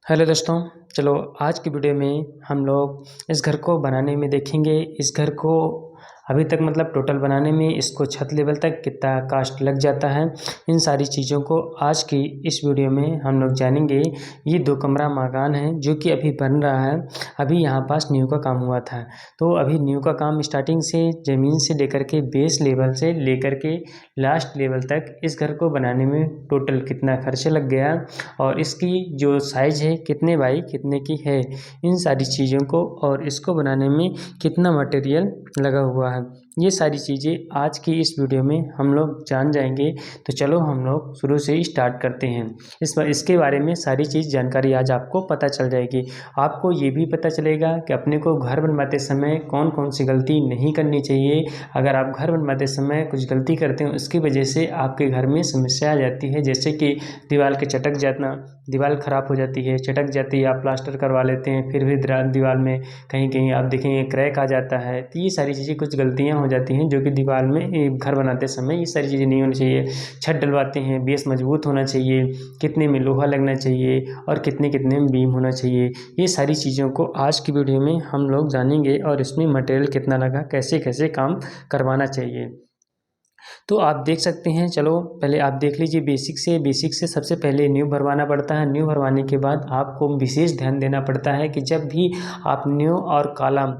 Hello दोस्तों। चलो आज की वीडियो में हम लोग इस घर को बनाने में देखेंगे। इस घर को अभी तक मतलब टोटल बनाने में इसको छत लेवल तक कितना कास्ट लग जाता है, इन सारी चीज़ों को आज की इस वीडियो में हम लोग जानेंगे। ये 2 कमरा मकान है जो कि अभी बन रहा है। अभी यहाँ पास नींव का काम हुआ था, तो अभी नींव का काम स्टार्टिंग से ज़मीन से लेकर के बेस लेवल से लेकर के लास्ट लेवल तक इस घर को बनाने में टोटल कितना खर्चा लग गया और इसकी जो साइज़ है कितने बाई कितने की है, इन सारी चीज़ों को और इसको बनाने में कितना मटेरियल लगा हुआ है, ये सारी चीज़ें आज की इस वीडियो में हम लोग जान जाएंगे। तो चलो हम लोग शुरू से ही स्टार्ट करते हैं। इसके बारे में सारी चीज़ जानकारी आज आपको पता चल जाएगी। आपको ये भी पता चलेगा कि अपने को घर बनवाते समय कौन कौन सी गलती नहीं करनी चाहिए। अगर आप घर बनवाते समय कुछ गलती करते हैं उसकी वजह से आपके घर में समस्या आ जाती है, जैसे कि दीवार के चटक जाना, दीवार ख़राब हो जाती है, चटक जाती है, आप प्लास्टर करवा लेते हैं फिर भी दीवार में कहीं कहीं आप देखेंगे क्रैक आ जाता है। तो ये सारी चीज़ें कुछ गलतियाँ हो जाती हैं जो कि दीवार में घर बनाते समय ये सारी चीज़ें नहीं होनी चाहिए। छत डलवाते हैं, बेस मजबूत होना चाहिए, कितने में लोहा लगना चाहिए और कितने कितने में बीम होना चाहिए, ये सारी चीज़ों को आज की वीडियो में हम लोग जानेंगे और इसमें मटेरियल कितना लगा, कैसे कैसे काम करवाना चाहिए। तो आप देख सकते हैं। चलो पहले आप देख लीजिए बेसिक से सबसे पहले नींव भरवाना पड़ता है। नींव भरवाने के बाद आपको विशेष ध्यान देना पड़ता है कि जब भी आप नींव और कॉलम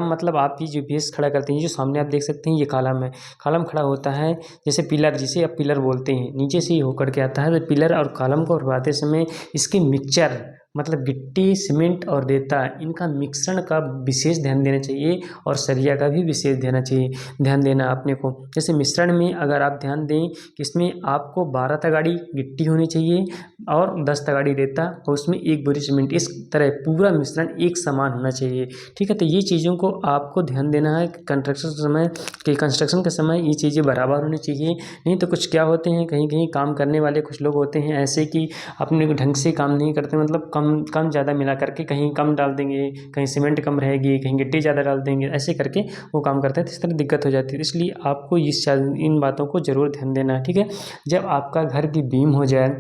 मतलब आप ये जो बेस खड़ा करते हैं, जो सामने आप देख सकते हैं ये कॉलम है। कॉलम खड़ा होता है जैसे पिलर, जिसे आप पिलर बोलते हैं, नीचे से ही होकर के आता है। तो पिलर और कॉलम को भरवाते समय इसके मिक्सचर मतलब गिट्टी, सीमेंट और रेता, इनका मिश्रण का विशेष ध्यान देना चाहिए और सरिया का भी विशेष ध्यान देना अपने को। जैसे मिश्रण में अगर आप ध्यान दें कि इसमें आपको 12 तगाड़ी गिट्टी होनी चाहिए और 10 तगाड़ी रेता और उसमें 1 बोरी सीमेंट, इस तरह पूरा मिश्रण एक समान होना चाहिए। ठीक है, तो ये चीज़ों को आपको ध्यान देना है कि कंस्ट्रक्शन के समय ये चीज़ें बराबर होनी चाहिए। नहीं तो कुछ क्या होते हैं, कहीं कहीं काम करने वाले कुछ लोग होते हैं ऐसे कि अपने ढंग से काम नहीं करते, मतलब कम ज़्यादा मिला करके कहीं कम डाल देंगे, कहीं सीमेंट कम रहेगी, कहीं गिट्टी ज़्यादा डाल देंगे, ऐसे करके वो काम करते हैं। तो इस तरह दिक्कत हो जाती है, इसलिए आपको इन बातों को ज़रूर ध्यान देना है। ठीक है, जब आपका घर की बीम हो जाए,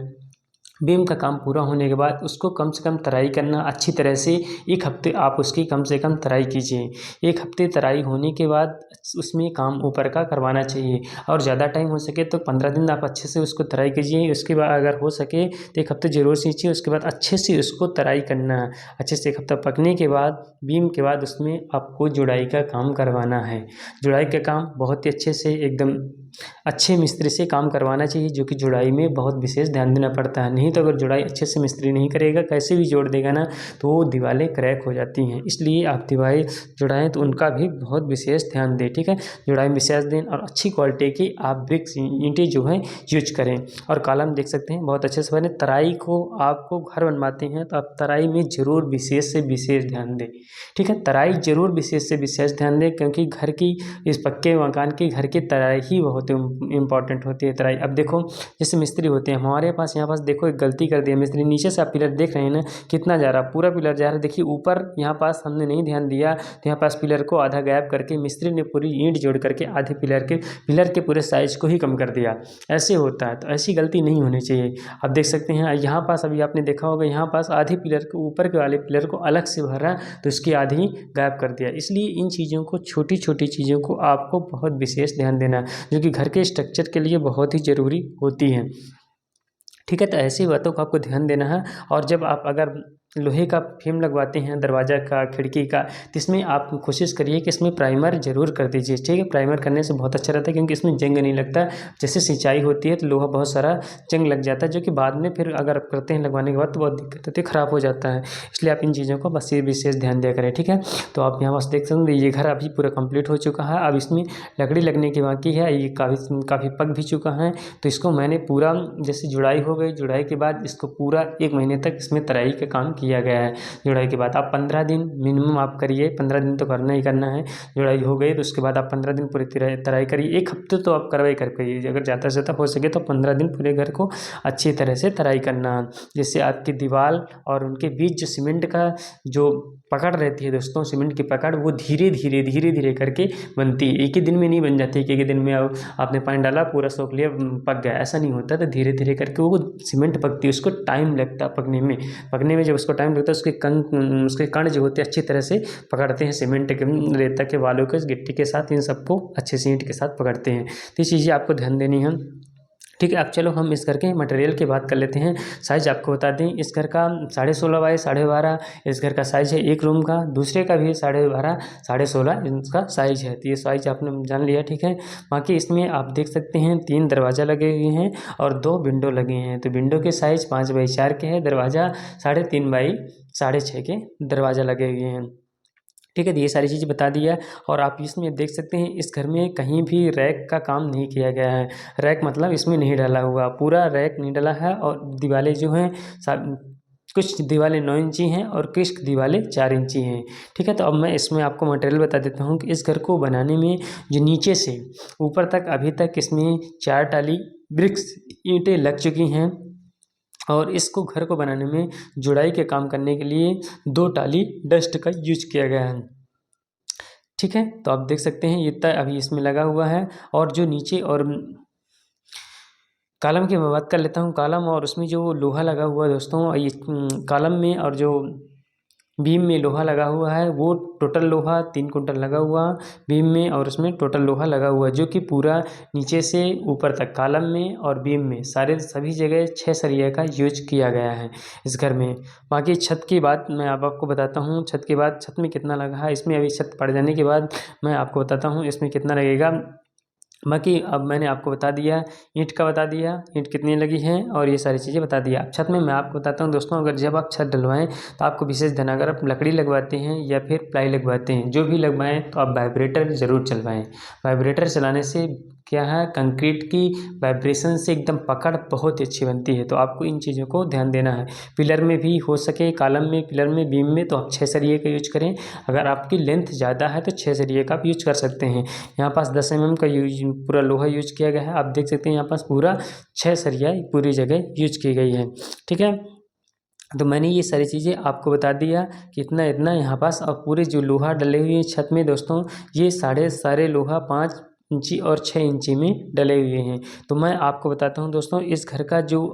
बीम का काम पूरा होने के बाद उसको कम से कम तराई करना अच्छी तरह से। 1 हफ्ते आप उसकी कम से कम तराई कीजिए। 1 हफ्ते तराई होने के बाद उसमें काम ऊपर का करवाना चाहिए और ज़्यादा टाइम हो सके तो 15 दिन आप अच्छे से उसको तराई कीजिए। उसके बाद अगर हो सके तो 1 हफ्ते ज़रूर सींचिए, उसके बाद अच्छे से उसको तराई करना है। अच्छे से 1 हफ्ता पकने के बाद बीम के बाद उसमें आपको जुड़ाई का काम करवाना है। जुड़ाई का काम बहुत ही अच्छे से एकदम अच्छे मिस्त्री से काम करवाना चाहिए, जो कि जुड़ाई में बहुत विशेष ध्यान देना पड़ता है। नहीं तो अगर जुड़ाई अच्छे से मिस्त्री नहीं करेगा, कैसे भी जोड़ देगा ना, तो वो दीवारें क्रैक हो जाती हैं। इसलिए आप दीवारें जुड़ाएं तो उनका भी बहुत विशेष ध्यान दें। ठीक है, जुड़ाई में विशेष दें और अच्छी क्वालिटी की आप ब्रिक्स ईंटें जो हैं यूज करें। और कॉलम देख सकते हैं बहुत अच्छे से बने। तराई को आपको घर बनवाते हैं तो आप तराई में ज़रूर विशेष से विशेष ध्यान दें। ठीक है, तराई ज़रूर विशेष से विशेष ध्यान दें, क्योंकि घर की इस पक्के मकान की घर की तराई ही बहुत इम्पॉर्टेंट होती है। तराई अब देखो जैसे मिस्त्री होते हैं हमारे पास, यहाँ पास देखो एक गलती कर दी है मिस्त्री। नीचे से आप पिलर देख रहे हैं ना कितना जा रहा, पूरा पिलर जा रहा है। देखिए ऊपर यहाँ पास हमने नहीं ध्यान दिया, तो यहाँ पास पिलर को आधा गैप करके मिस्त्री ने पूरी ईंट जोड़ करके आधे पिलर के पूरे साइज को ही कम कर दिया। ऐसे होता है, तो ऐसी गलती नहीं होनी चाहिए। आप देख सकते हैं यहाँ पास अभी आपने देखा होगा, यहाँ पास आधे पिलर के ऊपर के वाले पिलर को अलग से भरा तो उसकी आधी गैप कर दिया। इसलिए इन चीज़ों को, छोटी छोटी चीज़ों को आपको बहुत विशेष ध्यान देना, जो कि घर के स्ट्रक्चर के लिए बहुत ही ज़रूरी होती हैं। ठीक है, तो ऐसी बातों को आपको ध्यान देना है। और जब आप अगर लोहे का फ्रेम लगवाते हैं दरवाज़ा का, खिड़की का, तो इसमें आप कोशिश करिए कि इसमें प्राइमर ज़रूर कर दीजिए। ठीक है, प्राइमर करने से बहुत अच्छा रहता है, क्योंकि इसमें जंग नहीं लगता। जैसे सिंचाई होती है तो लोहा बहुत सारा जंग लग जाता है, जो कि बाद में फिर अगर आप करते हैं लगवाने के बाद तो बहुत दिक्कत होती है, ख़राब हो जाता है। इसलिए आप इन चीज़ों को बस ये विशेष ध्यान दिया करें। ठीक है, तो आप यहाँ बस देख सकते हैं ये घर अभी पूरा कंप्लीट हो चुका है। अब इसमें लकड़ी लगने की बाकी है, ये काफ़ी पक भी चुका है। तो इसको मैंने पूरा जैसे जुड़ाई हो गई, जुड़ाई के बाद इसको पूरा 1 महीने तक इसमें तराई का काम किया किया गया है। जुड़ाई के बाद आप 15 दिन मिनिमम आप करिए, 15 दिन तो करना ही करना है। जुड़ाई हो गई तो उसके बाद आप 15 दिन पूरी तराई करिए। 1 हफ्ते तो आप करवाई कर पाइए, अगर ज़्यादा से ज़्यादा हो सके तो 15 दिन पूरे घर को अच्छी तरह से तराई करना, जिससे आपकी दीवार और उनके बीच जो सीमेंट का जो पकड़ रहती है दोस्तों, सीमेंट की पकड़ वो धीरे धीरे करके बनती है। एक ही दिन में नहीं बन जाती कि एक ही दिन में आपने पानी डाला पूरा सोख लिया पक गया, ऐसा नहीं होता। तो धीरे धीरे करके वो सीमेंट पकती है, उसको टाइम लगता है पकने में जब उसको टाइम लगता है उसके कण जो होते हैं अच्छी तरह से पकड़ते हैं सीमेंट के, रेता के बालू के, गिट्टी के साथ, इन सबको अच्छे से ईंट के साथ पकड़ते हैं। तो ये चीज़ें आपको ध्यान देनी है। ठीक है, अब चलो हम इस घर के मटेरियल की बात कर लेते हैं। साइज़ आपको बता दें, इस घर का 16.5 बाई 12.5 इस घर का साइज़ है एक रूम का। दूसरे का भी 12.5 16.5 इसका साइज़ है। तो ये साइज़ आपने जान लिया, ठीक है। बाकी इसमें आप देख सकते हैं 3 दरवाज़ा लगे हुए हैं और 2 विंडो लगे हैं। तो विंडो के साइज़ 5 बाई 4 के हैं, दरवाज़ा 3.5 बाई 6.5 के दरवाज़ा लगे हुए हैं। ठीक है, तो ये सारी चीज़ें बता दिया। और आप इसमें देख सकते हैं इस घर में कहीं भी रैक का काम नहीं किया गया है। रैक मतलब इसमें नहीं डाला हुआ, पूरा रैक नहीं डाला है। और दीवारें जो हैं कुछ दीवारें 9 इंची हैं और कुछ दीवारें 4 इंची हैं। ठीक है, तो अब मैं इसमें आपको मटेरियल बता देता हूँ कि इस घर को बनाने में जो नीचे से ऊपर तक अभी तक इसमें 4 टाली ब्रिक्स ईंटें लग चुकी हैं और इसको घर को बनाने में जुड़ाई के काम करने के लिए 2 टाली डस्ट का यूज किया गया है। ठीक है, तो आप देख सकते हैं इतना अभी इसमें लगा हुआ है। और जो नीचे और कॉलम की मैं बात कर लेता हूँ। कॉलम और उसमें जो लोहा लगा हुआ है दोस्तों, ये कॉलम में और जो बीम में लोहा लगा हुआ है वो टोटल लोहा 3 कुंटल लगा हुआ बीम में, और उसमें टोटल लोहा लगा हुआ है जो कि पूरा नीचे से ऊपर तक कॉलम में और बीम में सभी जगह 6 सरिया का यूज किया गया है इस घर में। बाकी छत की बात मैं अब आपको बताता हूँ। छत के बाद छत में कितना लगा है, इसमें अभी छत पड़ जाने के बाद मैं आपको बताता हूँ इसमें कितना लगेगा। बाकी अब मैंने आपको बता दिया, ईंट का बता दिया, ईंट कितनी लगी है और ये सारी चीज़ें बता दिया। अब छत में मैं आपको बताता हूँ दोस्तों, अगर जब आप छत डलवाएं तो आपको विशेष ध्यान, अगर आप लकड़ी लगवाते हैं या फिर प्लाई लगवाते हैं, जो भी लगवाएं तो आप वाइब्रेटर ज़रूर चलवाएं। वाइब्रेटर चलाने से क्या है, कंक्रीट की वाइब्रेशन से एकदम पकड़ बहुत अच्छी बनती है। तो आपको इन चीज़ों को ध्यान देना है। पिलर में भी हो सके, कॉलम में, पिलर में, बीम में तो आप 6 सरिये का यूज करें। अगर आपकी लेंथ ज़्यादा है तो 6 सरिये का आप यूज कर सकते हैं। यहाँ पास 10 mm का पूरा लोहा यूज किया गया है। आप देख सकते हैं यहाँ पास पूरा 6 सरिया पूरी जगह यूज की गई है। ठीक है, तो मैंने ये सारी चीज़ें आपको बता दिया कि इतना इतना यहाँ पास। और पूरे जो लोहा डले हुए हैं छत में दोस्तों, ये सारे लोहा 5 इंची और 6 इंची में डले हुए हैं। तो मैं आपको बताता हूँ दोस्तों, इस घर का जो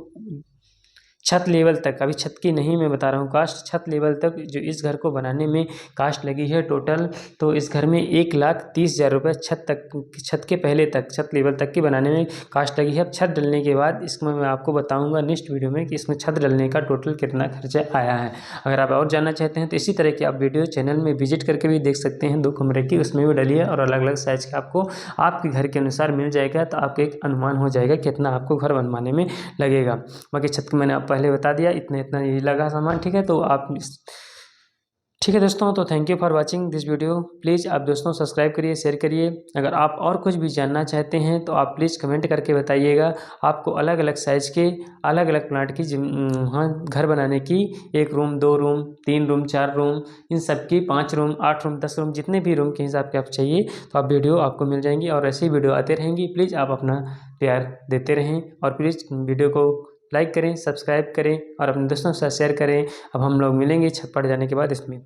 छत लेवल तक, अभी छत की नहीं मैं बता रहा हूँ, कास्ट छत लेवल तक जो इस घर को बनाने में कास्ट लगी है टोटल, तो इस घर में 1,30,000 रुपये छत के पहले तक, छत लेवल तक की बनाने में कास्ट लगी है। अब छत डलने के बाद इसमें मैं आपको बताऊंगा नेक्स्ट वीडियो में कि इसमें छत डलने का टोटल कितना खर्चा आया है। अगर आप और जानना चाहते हैं तो इसी तरह की आप वीडियो चैनल में विजिट करके भी देख सकते हैं। 2 कमरे की उसमें भी डली है और अलग अलग साइज़ का आपको आपके घर के अनुसार मिल जाएगा। तो आपको एक अनुमान हो जाएगा कितना आपको घर बनवाने में लगेगा। बाकी छत को मैंने पहले बता दिया, इतना इतना ये लगा सामान। ठीक है, तो आप ठीक है दोस्तों, तो thank you for watching this video. Please आप दोस्तों सब्सक्राइब करिए, शेयर करिए। अगर आप और कुछ भी जानना चाहते हैं तो आप प्लीज़ कमेंट करके बताइएगा। आपको अलग अलग साइज़ के अलग अलग प्लाट की हाँ घर बनाने की 1 रूम, 2 रूम, 3 रूम, 4 रूम, इन सब की 5 रूम, 8 रूम, 10 रूम, जितने भी रूम के हिसाब के आप चाहिए तो आप वीडियो आपको मिल जाएंगी। और ऐसी वीडियो आते रहेंगी। प्लीज़ आप अपना प्यार देते रहें और प्लीज़ वीडियो को लाइक करें, सब्सक्राइब करें और अपने दोस्तों के साथ शेयर करें। अब हम लोग मिलेंगे छत पड़ जाने के बाद इसमें।